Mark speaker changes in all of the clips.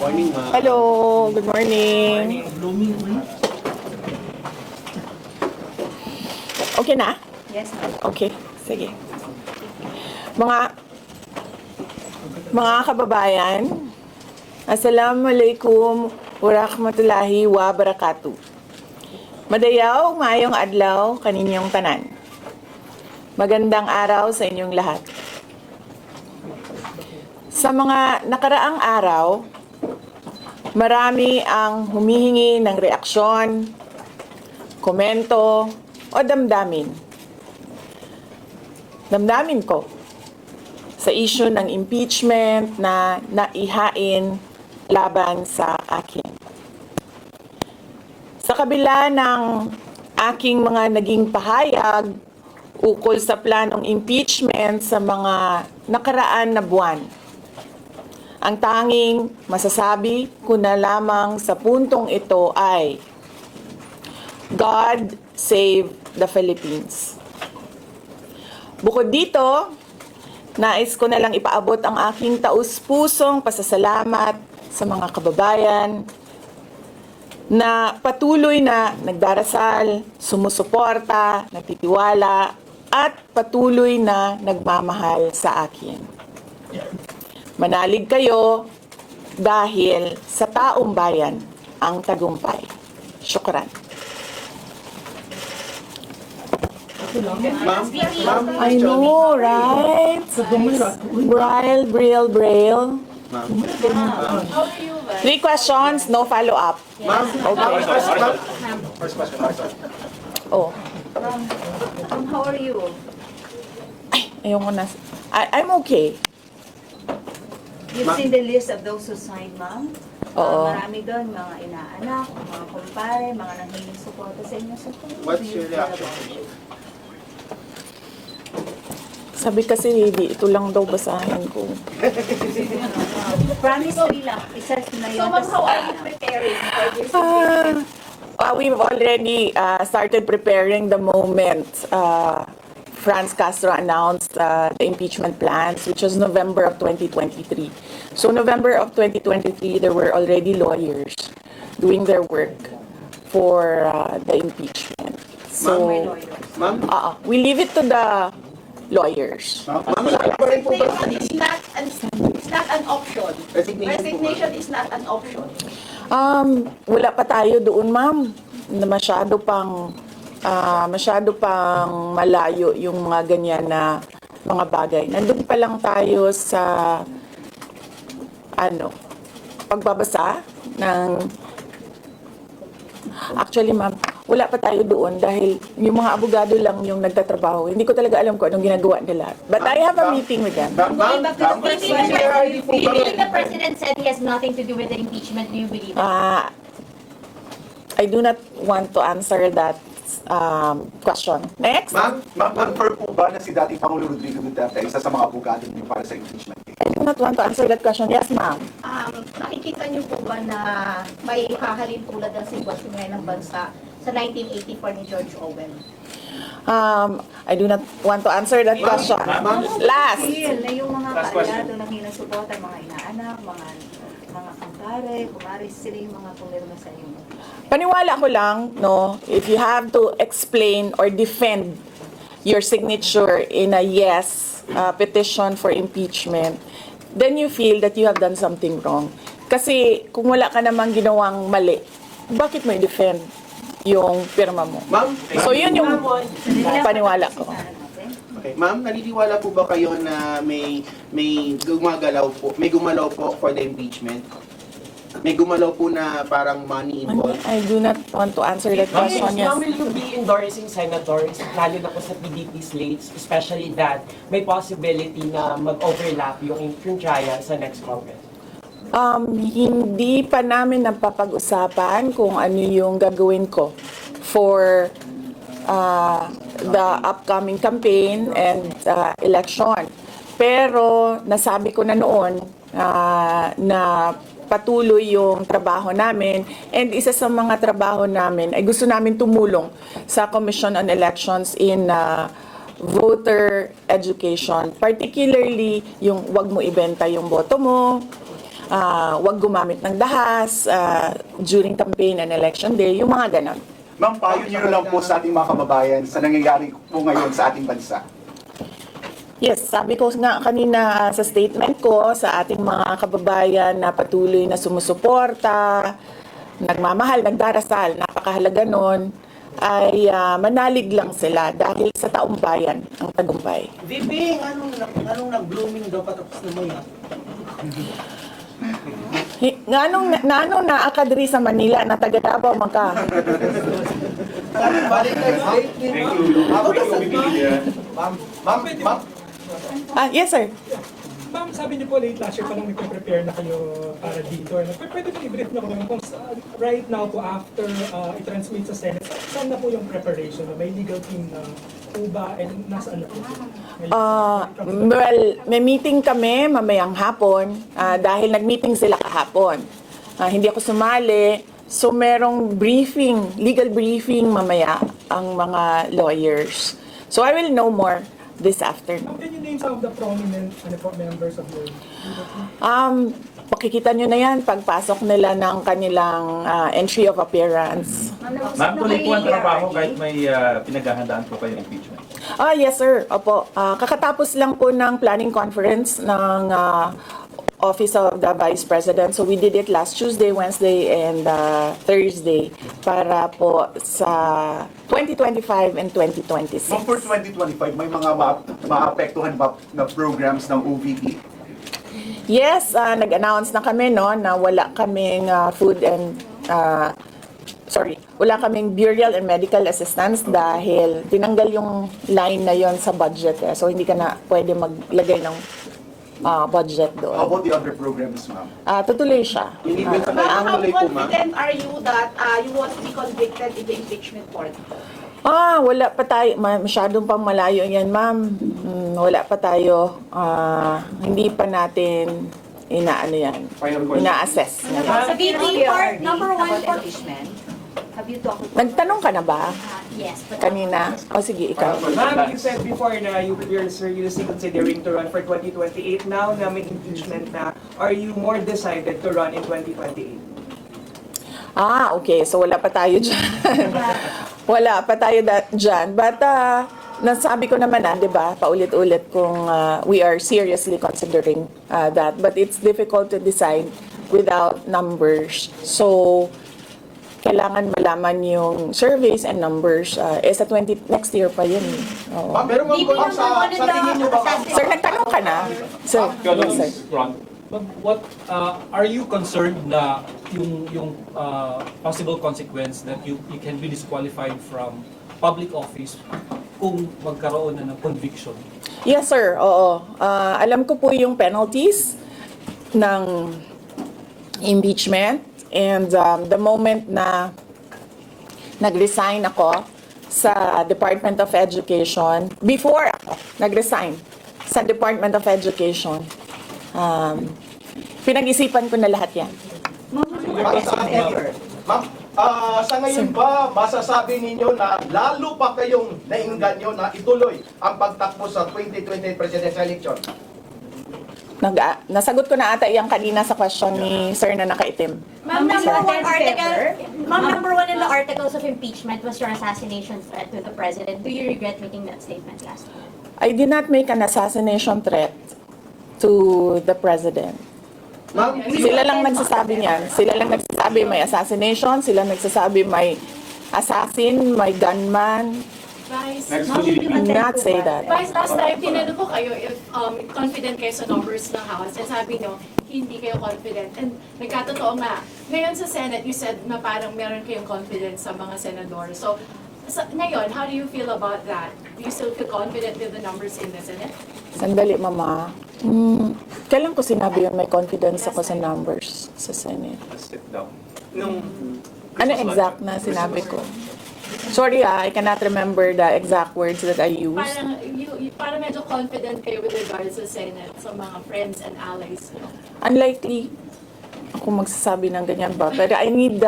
Speaker 1: Morning, ma'am.
Speaker 2: Hello, good morning. Okay na?
Speaker 3: Yes, ma'am.
Speaker 2: Okay, sige. Mga kababayan, Assalamualaikum warahmatullahi wabarakatuh. Madayaw, ngayong adlaw, kaninyong tanan. Magandang araw sa inyong lahat. Sa mga nakaraang araw, marami ang humihingi ng reaksyon, komento, o damdamin. Damdamin ko sa issue ng impeachment na naihain laban sa akin. Sa kabila ng aking mga naging pahayag ukol sa planong impeachment sa mga nakaraan na buwan, ang tanging masasabi ko na lamang sa puntong ito ay God save the Philippines. Bukod dito, nais ko na lang ipaabot ang aking taus-pusong pasasalamat sa mga kababayan na patuloy na nagdarasal, sumusuporta, nagtitiwala, at patuloy na nagmamahal sa akin. Manalig kayo dahil sa taong bayan ang tagumpay. Syukran. I know, right? Braille. Three questions, no follow-up. Okay.
Speaker 1: First question.
Speaker 2: Oh.
Speaker 3: How are you?
Speaker 2: Ay, ayoko na. I'm okay.
Speaker 3: You've seen the list of those who signed, ma'am?
Speaker 2: Oo.
Speaker 3: Marami doon, mga inaanak, mga kumpare, mga nanghiling suporta sa inyo. So,
Speaker 1: What's your reaction?
Speaker 2: Sabi kasi, ito lang daw basahin ko.
Speaker 3: Promise me lang, isa na yun.
Speaker 4: So, ma'am, how are you preparing for this?
Speaker 2: We've already started preparing the moment Franz Castro announced the impeachment plans, which was November of 2023. So November of 2023, there were already lawyers doing their work for the impeachment. So,
Speaker 1: Ma'am?
Speaker 2: we leave it to the lawyers.
Speaker 1: Ma'am?
Speaker 4: Resignation is not an option. Resignation is not an option.
Speaker 2: Wala pa tayo doon, ma'am. Na masyado pang malayo yung mga ganyan na mga bagay. Nandun pa lang tayo sa pagbabasa ng actually, ma'am, wala pa tayo doon dahil yung mga abogado lang yung nagtatrabaho. Hindi ko talaga alam kung anong ginagawa nila. But I have a meeting with them.
Speaker 4: Going back to the president, do you believe the president said he has nothing to do with the impeachment? Do you believe that?
Speaker 2: I do not want to answer that question. Next.
Speaker 5: Ma'am, confirm po ba na si dating Pangulo Rodrigo Duterte ay isa sa mga abogado niyo para sa impeachment case?
Speaker 2: I do not want to answer that question. Yes, ma'am.
Speaker 4: Nakikita niyo po ba na may hahalin tulad ng sitwasyon ngayon ng bansa sa 1984 ni George Orwell?
Speaker 2: I do not want to answer that question. Last.
Speaker 3: Na yung mga kaalyado nanghiling suporta, mga inaanak, mga kumpare, kumari, sila yung mga pumirma sa inyo.
Speaker 2: Paniwala ko lang, no, if you have to explain or defend your signature in a yes petition for impeachment, then you feel that you have done something wrong. Kasi kung wala ka namang ginawang mali, bakit mo i-defend yung pirma mo?
Speaker 1: Ma'am?
Speaker 2: So yun yung paniwala ko.
Speaker 1: Okay. Ma'am, naniniwala po ba kayo na may gumalaw po for the impeachment? May gumalaw po na parang money involved?
Speaker 2: I do not want to answer that question. Yes.
Speaker 6: Ma'am, will you be endorsing senators, lalo na po sa PDP slates, especially that may possibility na mag-overlap yung trial sa next Congress?
Speaker 2: Hindi pa namin napapag-usapan kung ano yung gagawin ko for the upcoming campaign and election. Pero nasabi ko na noon na patuloy yung trabaho namin, and isa sa mga trabaho namin ay gusto namin tumulong sa Commission on Elections in voter education, particularly yung wag mo ibenta yung boto mo, wag gumamit ng dahas during campaign and election day, yung mga ganon.
Speaker 5: Ma'am, payo niyo lang po sa ating mga kababayan sa nangyayari po ngayon sa ating bansa.
Speaker 2: Yes, sabi ko nga kanina sa statement ko sa ating mga kababayan na patuloy na sumusuporta, nagmamahal, nagdarasal, napakahalaga nun, ay manalig lang sila dahil sa taong bayan ang tagumpay.
Speaker 7: Bibing, anong nag-blooming daw patapos na mo yan?
Speaker 2: Nganong naa ka diri sa Manila na taga Davao man ka?
Speaker 5: Ma'am,
Speaker 2: Yes sir.
Speaker 8: Ma'am, sabi niyo po late last year pa lang nagpe-prepare na kayo para dito. Pwede ba i-brief na kung right now po after i-transmit sa Senate, saan na po yung preparation? May legal team na po ba and nasaan na po?
Speaker 2: Well, may meeting kami mamayang hapon dahil nag-meeting sila kahapon. Hindi ako sumali. So merong briefing, legal briefing mamaya ang mga lawyers. So I will know more this afternoon.
Speaker 8: Can you name some of the prominent members of your legal team?
Speaker 2: Pakikita nyo na yan pagpasok nila ng kanilang entry of appearance.
Speaker 9: Ma'am, tuloy po ang trabaho kahit may pinaghahandaan po kayo impeachment.
Speaker 2: Yes sir, opo. Kakatapos lang po ng planning conference ng Office of the Vice President. So we did it last Tuesday, Wednesday, and Thursday para po sa 2025 and 2026.
Speaker 5: ma'am, for 2025, may mga maapektuhan ba na programs ng OVP?
Speaker 2: Yes, nag-announce na kami no na wala kaming wala kaming burial and medical assistance dahil tinanggal yung line na yon sa budget So hindi ka na pwede maglagay ng budget
Speaker 5: How
Speaker 2: doon.
Speaker 5: about the other programs, ma'am?
Speaker 2: Tutuloy siya.
Speaker 1: Yung even sa
Speaker 4: Ma'am, how
Speaker 1: tuloy po, ma'am.
Speaker 4: confident are you that you won't be convicted in the impeachment court?
Speaker 2: Wala pa tayo. Masyadong pang malayo yan, ma'am. Wala pa tayo. Hindi pa natin ina-assess.
Speaker 3: Sa
Speaker 4: VP part,
Speaker 3: number one
Speaker 4: part.
Speaker 3: impeachment, have you talked to
Speaker 2: Nagtanong ka na ba
Speaker 3: yes, but
Speaker 2: kanina? O sige, ikaw.
Speaker 6: Ma'am, you said before na you're seriously considering to run for 2028. Now na may impeachment na, are you more decided to run in 2028?
Speaker 2: Okay. So wala pa tayo dyan. Wala pa tayo dyan. But nasabi ko naman di ba, paulit-ulit kung we are seriously considering that. But it's difficult to decide without numbers. So, kailangan malaman yung surveys and numbers. Sa next year pa yun. Oo.
Speaker 5: Ma'am, pero ma'am, sa tingin niyo ba, ma'am,
Speaker 2: Sir, nagtanong ka na? Sir, yes, sir.
Speaker 10: What are you concerned na yung possible consequence that you can be disqualified from public office kung magkaroon na ng conviction?
Speaker 2: Yes, sir. Oo. Alam ko po yung penalties ng impeachment. And the moment na nag-resign ako sa Department of Education, before ako nag-resign sa Department of Education, pinag-isipan ko na lahat yan.
Speaker 5: ma'am, sa ngayon ba, masasabi ninyo na lalo pa kayong nainganyo na ituloy ang pagtakbo sa 2020 presidential election?
Speaker 2: Nasagot ko na ata yung kanina sa question ni Sir na nakaitim.
Speaker 11: Ma'am, number one in the articles of impeachment was your assassination threat to the president. Do you regret making that statement last week?
Speaker 2: I did not make an assassination threat to the president.
Speaker 1: Ma'am,
Speaker 2: Sila lang nagsasabi niyan. Sila lang nagsasabi may assassination. Sila nagsasabi may assassin, may gunman.
Speaker 12: Vice,
Speaker 2: Do not say that.
Speaker 12: Vice, last time, tinanong ko kayo if confident kayo sa numbers ng House. And sabi nyo, hindi kayo confident. And nagkatotoo nga. Ngayon sa Senate, you said na parang meron kayong confidence sa mga senador. So, ngayon, how do you feel about that? Do you still feel confident with the numbers in the Senate?
Speaker 2: Sandali, Mama. Kailan ko sinabi yun may confidence ako sa numbers sa Senate?
Speaker 9: Sit down.
Speaker 2: Ano exact na sinabi ko? Sorry I cannot remember the exact words that I used.
Speaker 12: Parang medyo confident kayo with regards sa Senate, sa mga friends and allies.
Speaker 2: Unlikely ako magsasabi ng ganyan ba. Pero I need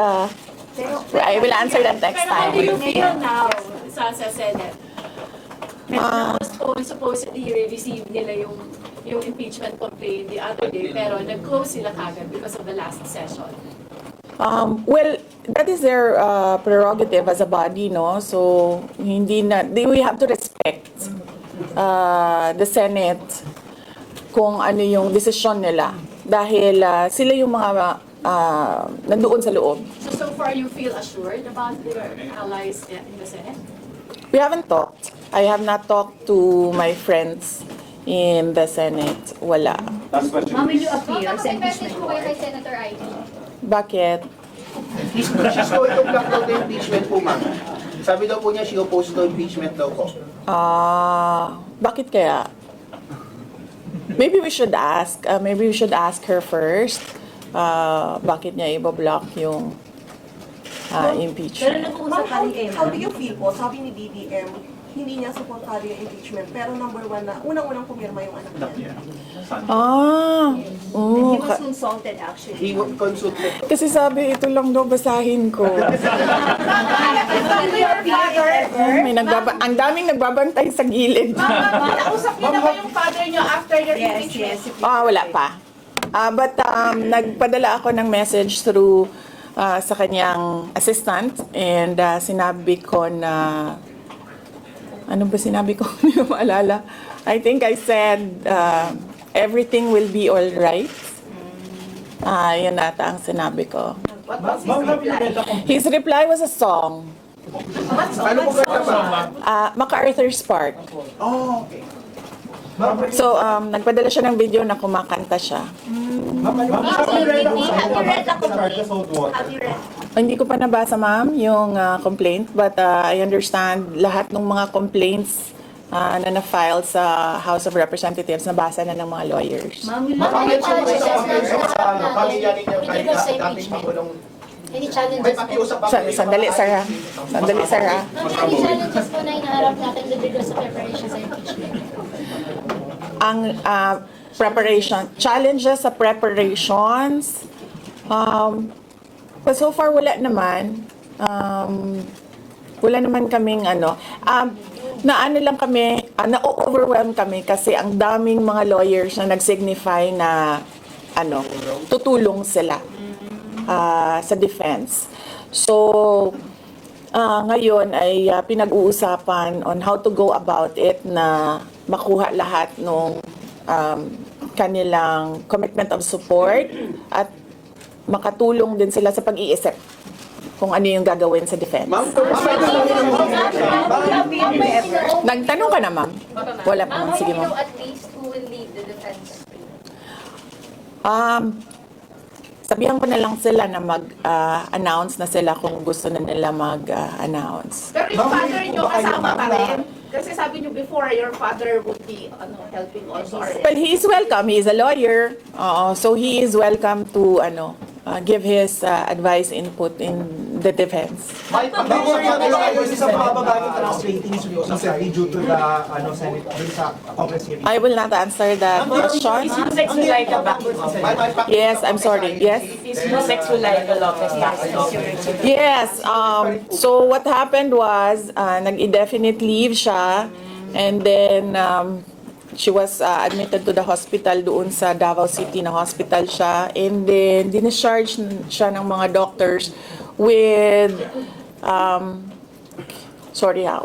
Speaker 2: I will answer that next
Speaker 12: Pero how do you
Speaker 2: time.
Speaker 12: feel now sa Senate? Supposedly, receive nila yung yung impeachment complaint the other day, pero nag-close sila kagad because of the last session.
Speaker 2: Well, that is their prerogative as a body, no? So, we have to respect the Senate kung ano yung desisyon nila. Dahil sila yung mga nandoon sa loob.
Speaker 12: So far you feel assured about your allies in the Senate?
Speaker 2: We haven't talked. I have not talked to my friends in the Senate. Wala.
Speaker 9: Last question.
Speaker 3: Ma'am, will you appear
Speaker 4: Ma'am,
Speaker 3: sa
Speaker 4: message
Speaker 3: impeachment
Speaker 4: po kayo
Speaker 3: court?
Speaker 4: kay Senator Ivy.
Speaker 2: Bakit?
Speaker 1: She's going to block daw the impeachment po, ma'am. Sabi daw po niya, she opposed to impeachment daw po.
Speaker 2: Bakit kaya? Maybe we should ask. Maybe we should ask her first. Bakit niya i-block yung impeachment?
Speaker 13: How do you feel po? Sabi ni BBM, hindi niya suportado yung impeachment. Pero number one na, unang-unang pumirma yung anak niya.
Speaker 3: He was consulted actually.
Speaker 1: He consulted.
Speaker 2: Kasi sabi, ito lang daw basahin ko. Ang daming nagbabantay sa gilid.
Speaker 4: Nausap niyo na ba yung father niyo after your impeachment?
Speaker 2: Wala pa. But nagpadala ako ng message through sa kanyang assistant and sinabi ko na ano ba sinabi ko? Hindi ko maalala. I think I said everything will be all right. Yun ata ang sinabi ko.
Speaker 4: What was his reply?
Speaker 2: His reply was a song.
Speaker 1: Ano po kanta ba?
Speaker 2: MacArthur's Park.
Speaker 1: Oh, okay.
Speaker 2: So, nagpadala siya ng video na kumakanta siya.
Speaker 4: Have you read the complaint? Have you read?
Speaker 2: Hindi ko pa nabasa, ma'am, yung complaint. But I understand lahat ng mga complaints na na-file sa House of Representatives, nabasa na ng mga lawyers.
Speaker 3: Ma'am, will you
Speaker 5: Bakit po sa pamilya ninyo kahit dating Pangulong
Speaker 11: Any challenges
Speaker 5: may
Speaker 11: po?
Speaker 5: pakiusap ba kayo?
Speaker 2: Sandali, Sarah. Sandali, Sarah.
Speaker 11: Ma'am, any challenges po na inaharap natin with regards sa preparation sa impeachment?
Speaker 2: Ang challenges sa preparations, but so far wala naman. Wala naman kaming na-ano lang kami, na-overwhelm kami kasi ang daming mga lawyers na nag-signify na tutulong sila sa defense. So, ngayon ay pinag-uusapan on how to go about it na makuha lahat ng kanilang commitment of support at makatulong din sila sa pag-iisip kung ano yung gagawin sa defense.
Speaker 1: Ma'am,
Speaker 2: Nagtanong ka na, ma'am? Wala pa, ma'am. Sige, ma'am.
Speaker 4: At least who will lead the defense?
Speaker 2: Sabihan ko na lang sila na mag-announce na sila kung gusto na nila mag-announce.
Speaker 4: Pero yung father niyo kasama pa rin? Kasi sabi niyo before, your father would be helping also.
Speaker 2: Well, he is welcome. He is a lawyer. So he is welcome to give his advice, input in the defense.
Speaker 5: May
Speaker 7: Kasi sa mababa ng trust ratings recently due to the Senate dun sa Congress hearing.
Speaker 2: I will not answer that question.
Speaker 6: Is Yusek Zulaika back?
Speaker 2: Yes, I'm sorry. Yes.
Speaker 6: Is Yusek Zulaika Lopez back?
Speaker 2: Yes. So what happened was, nag-indefinite leave siya, and then she was admitted to the hospital doon sa Davao City na hospital siya, and then discharge siya ng mga doctors with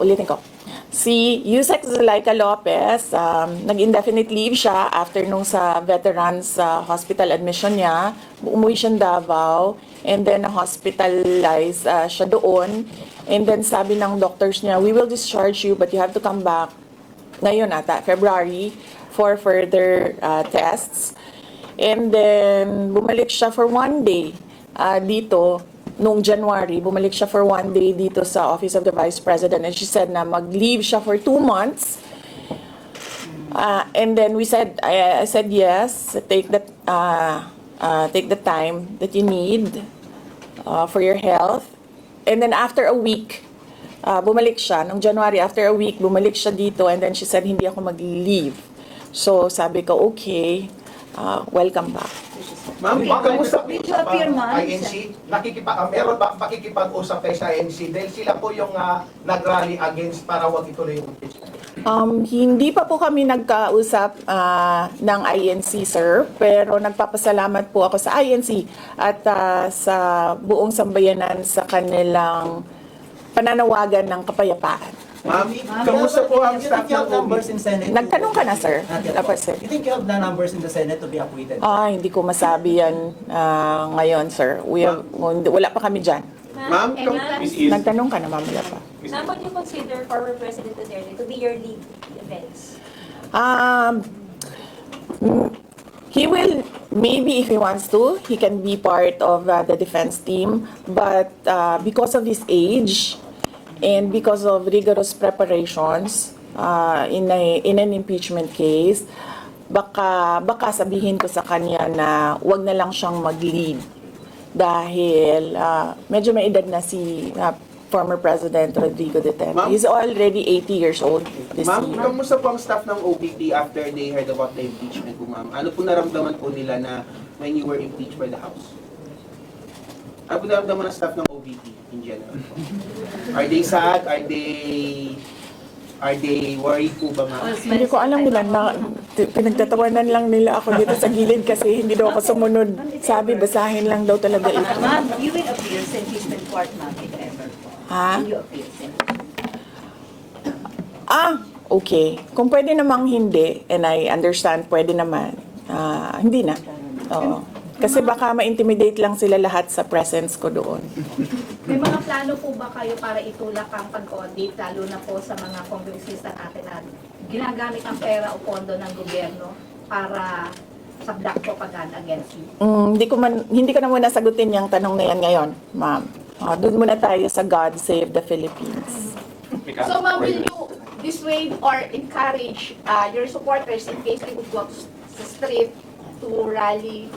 Speaker 2: ulitin ko. Si Yusek Zulaika Lopez, nag-indefinite leave siya after nung sa veterans hospital admission niya. Umuwi siya Davao, and then hospitalized siya doon. And then sabi ng doctors niya, we will discharge you but you have to come back ngayon February, for further tests. And then bumalik siya for 1 day dito. Noong January, bumalik siya for 1 day dito sa Office of the Vice President, and she said na mag-leave siya for 2 months. And then I said yes, take the time that you need for your health. And then after a week, bumalik siya. Noong January, after a week, bumalik siya dito, and then she said, hindi ako mag-leave. So sabi ko, okay, welcome back.
Speaker 5: Ma'am, kamusta po sa
Speaker 3: appear, ma'am.
Speaker 5: INC? Meron ba pakikipag-usap kayo sa INC? Dahil sila po yung nag-rally against para wag ituloy yung impeachment.
Speaker 2: Hindi pa po kami nagkausap ng INC, sir, pero nagpapasalamat po ako sa INC at sa buong sambayanan sa kanilang pananawagan ng kapayapaan.
Speaker 1: Ma'am, kamusta po ang
Speaker 7: You
Speaker 1: staff
Speaker 7: think you
Speaker 1: ng
Speaker 7: have numbers
Speaker 1: OBP?
Speaker 7: in Senate?
Speaker 2: Nagtanong ka na, sir?
Speaker 7: Not yet
Speaker 2: Dapat,
Speaker 7: po.
Speaker 2: sir.
Speaker 7: You think you have the numbers in the Senate to be acquitted?
Speaker 2: Hindi ko masabi yan ngayon, sir. Wala pa kami dyan.
Speaker 1: Ma'am,
Speaker 11: And ma'am,
Speaker 2: Nagtanong ka na, ma'am, wala pa.
Speaker 11: ma'am, would you consider former President Duterte to be your lead defense?
Speaker 2: He will, maybe if he wants to, he can be part of the defense team. But because of his age and because of rigorous preparations in an impeachment case, baka sabihin ko sa kanya na wag na lang siyang mag-lead. Dahil medyo may edad na si former President Rodrigo Duterte.
Speaker 1: Ma'am?
Speaker 2: He's already 80 years old this
Speaker 1: Ma'am,
Speaker 2: year.
Speaker 1: kamusta po ang staff ng OBP after they heard about the impeachment po, ma'am? Ano po naramdaman po nila na when you were impeached by the House? Ano po naramdaman ng staff ng OBP in general po? Are they sad? Are they worried po ba, ma'am?
Speaker 2: Hindi ko alam nila na pinagtatawanan lang nila ako dito sa gilid kasi hindi daw ako sumunod. Sabi, basahin lang daw talaga ito.
Speaker 3: Ma'am, you will appear sa impeachment court, ma'am, if ever.
Speaker 2: Ha?
Speaker 3: Will you appear sa
Speaker 2: Okay. Kung pwede namang hindi, and I understand, pwede naman. Hindi na. Oo. Kasi baka ma-intimidate lang sila lahat sa presence ko doon.
Speaker 4: May mga plano po ba kayo para itulak ang pag-audit, lalo na po sa mga kongresista natin na ginagamit ang pera o pondo ng gobyerno para sa black propaganda against you?
Speaker 2: Hindi ko na muna sagutin yung tanong na yan ngayon, ma'am. Doon muna tayo sa God Save the Philippines.
Speaker 4: So ma'am, will you dissuade or encourage your supporters in case they would go sa street to rally?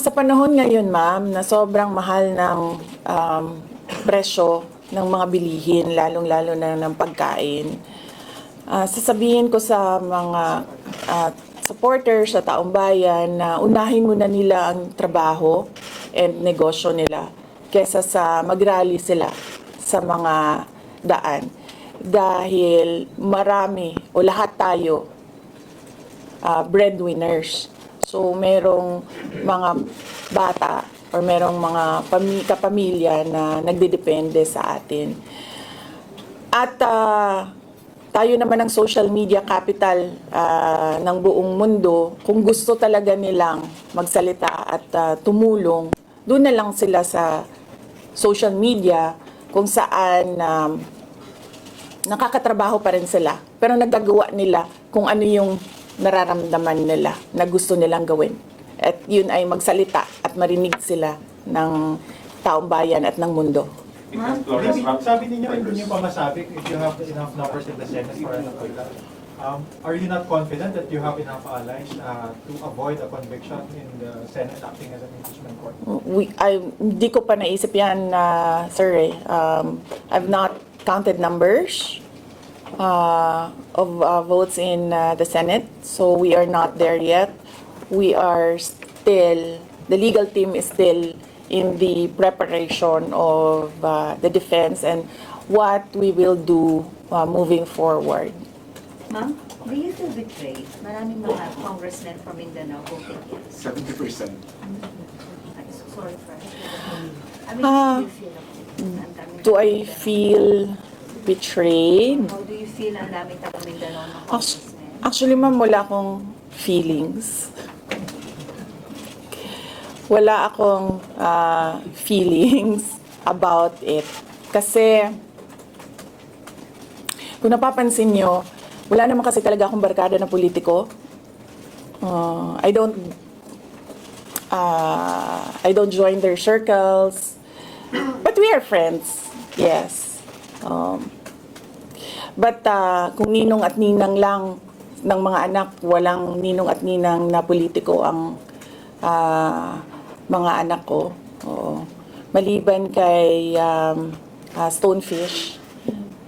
Speaker 2: Sa panahon ngayon, ma'am, na sobrang mahal ng presyo ng mga bilihin, lalong-lalo na ng pagkain, sasabihin ko sa mga supporters sa taong bayan na unahin muna nila ang trabaho and negosyo nila kesa sa mag-rally sila sa mga daan. Dahil marami o lahat tayo breadwinners. So, merong mga bata or merong mga kapamilya na nagdedepende sa atin. At tayo naman ang social media capital ng buong mundo. Kung gusto talaga nilang magsalita at tumulong, doon na lang sila sa social media kung saan nakakatrabaho pa rin sila. Pero nagagawa nila kung ano yung nararamdaman nila na gusto nilang gawin. At yun ay magsalita at marinig sila ng taong bayan at ng mundo.
Speaker 14: Sabi ninyo, hindi nyo pa masabi if you have enough numbers in the Senate for an acquittal. Are you not confident that you have enough allies to avoid a conviction in the Senate acting as an impeachment court?
Speaker 2: Hindi ko pa naisip yan, sir. I've not counted numbers of votes in the Senate, so we are not there yet. We are still, the legal team is still in the preparation of the defense and what we will do moving forward.
Speaker 3: Ma'am, do you feel betrayed? Maraming mga congressmen from Mindanao voted yes.
Speaker 15: 70%.
Speaker 3: I'm so sorry for it. I mean, do you feel
Speaker 2: Do I feel betrayed?
Speaker 3: How do you feel ang dami taga Mindanao na congressmen?
Speaker 2: Actually, ma'am, wala akong feelings. Wala akong feelings about it. Kasi, kung napapansin nyo, wala naman kasi talaga akong barkada na politiko. I don't join their circles. But we are friends. Yes. But kung ninong at ninang lang ng mga anak, walang ninong at ninang na politiko ang mga anak ko. Oo. Maliban kay Stonefish,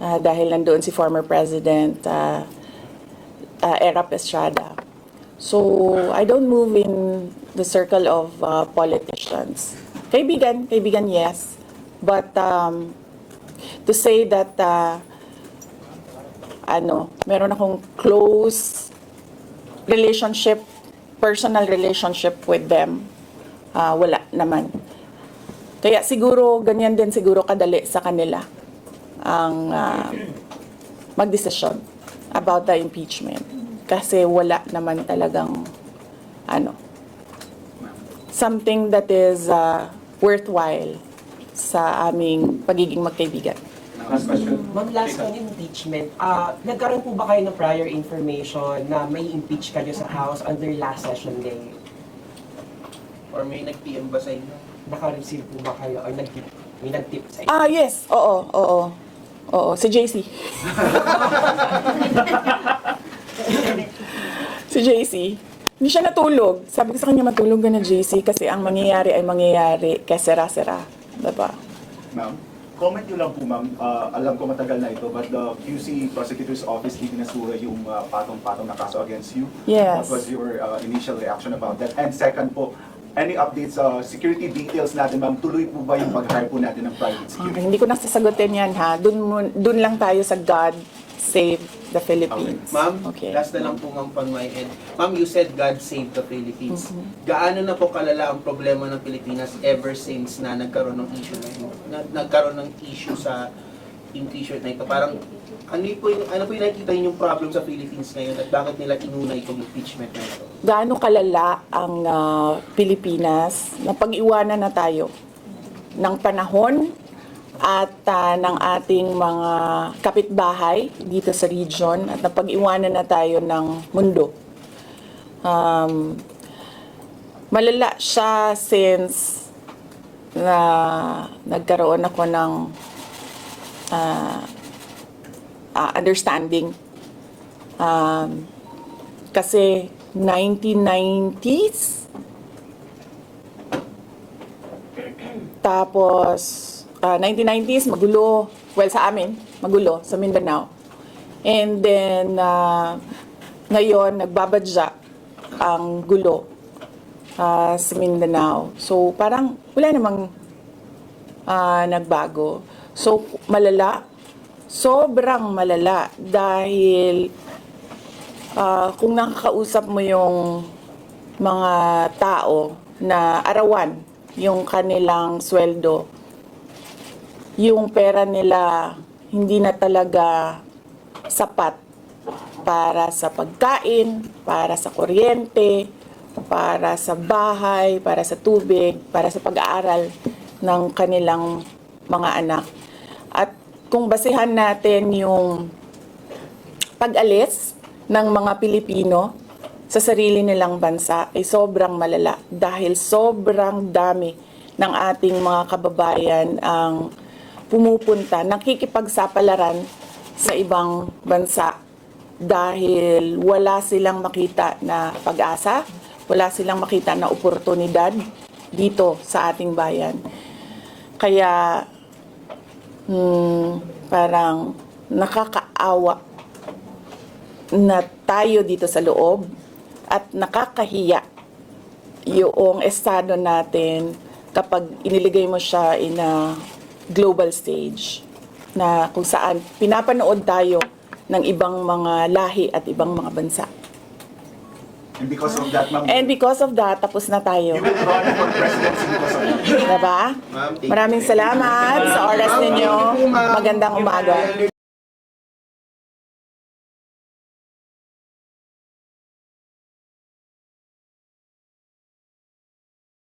Speaker 2: dahil nandoon si former President Erap Estrada. So, I don't move in the circle of politicians. Kaibigan, yes. But to say that meron akong close relationship, personal relationship with them. Wala naman. Kaya siguro, ganyan din siguro kadali sa kanila ang magdesisyon about the impeachment. Kasi wala naman talagang something that is worthwhile sa aming pagiging magkaibigan.
Speaker 6: Last question. Ma'am, last on impeachment. Nagkaroon po ba kayo ng prior information na may impeach kayo sa House under last session day?
Speaker 1: Or may nag-PM ba sa inyo?
Speaker 6: Naka-receive po ba kayo or may nag-tip sa inyo?
Speaker 2: Yes. Oo. Si JC. Si JC. Hindi siya natulog. Sabi ko sa kanya, matulog ka na, JC, kasi ang mangyayari ay mangyayari kaya sera-sera. Diba?
Speaker 15: Ma'am, comment nyo lang po, ma'am. Alam ko matagal na ito, but the QC Prosecutor's Office dinasura yung patong-patong na kaso against you.
Speaker 2: Yes.
Speaker 15: What was your initial reaction about that? And second po, any updates sa security details natin, ma'am? Tuloy po ba yung pag-hire po natin ng private security?
Speaker 2: Hindi ko nasasagutin yan, ha. Dun lang tayo sa God Save the Philippines.
Speaker 1: Ma'am,
Speaker 2: Okay.
Speaker 1: last na lang po ma'am on my end. Ma'am, you said God save the Philippines. Gaano na po kalala ang problema ng Pilipinas ever since na nagkaroon ng issue na yun? Nagkaroon ng issue sa impeachment na ito? Parang, ano po yung nakikita yung problem sa Philippines ngayon at bakit nila inuna itong impeachment na ito?
Speaker 2: Gaano kalala ang Pilipinas na pag-iwanan na tayo ng panahon at ng ating mga kapitbahay dito sa region at napag-iwanan na tayo ng mundo. Malala siya since na nagkaroon ako ng understanding. Kasi 1990s, tapos 1990s, magulo. Well, sa amin, magulo, sa Mindanao. And then, ngayon, nagbabadya ang gulo sa Mindanao. So, parang wala namang nagbago. So, malala. Sobrang malala. Dahil, kung nakakausap mo yung mga tao na arawan yung kanilang sweldo, yung pera nila hindi na talaga sapat para sa pagkain, para sa kuryente, para sa bahay, para sa tubig, para sa pag-aaral ng kanilang mga anak. At kung basehan natin yung pag-alis ng mga Pilipino sa sarili nilang bansa ay sobrang malala dahil sobrang dami ng ating mga kababayan ang pumupunta, nakikipagsapalaran sa ibang bansa dahil wala silang makita na pag-asa, wala silang makita na oportunidad dito sa ating bayan. Kaya parang nakakaawa na tayo dito sa loob at nakakahiya yung estado natin kapag iniligay mo siya in a global stage na kung saan pinapanood tayo ng ibang mga lahi at ibang mga bansa.
Speaker 15: And because of that, ma'am,
Speaker 2: And because of that, tapos na tayo.
Speaker 15: you will run for presidency because of that.
Speaker 2: Diba? Maraming salamat sa oras ninyo. Magandang umaga.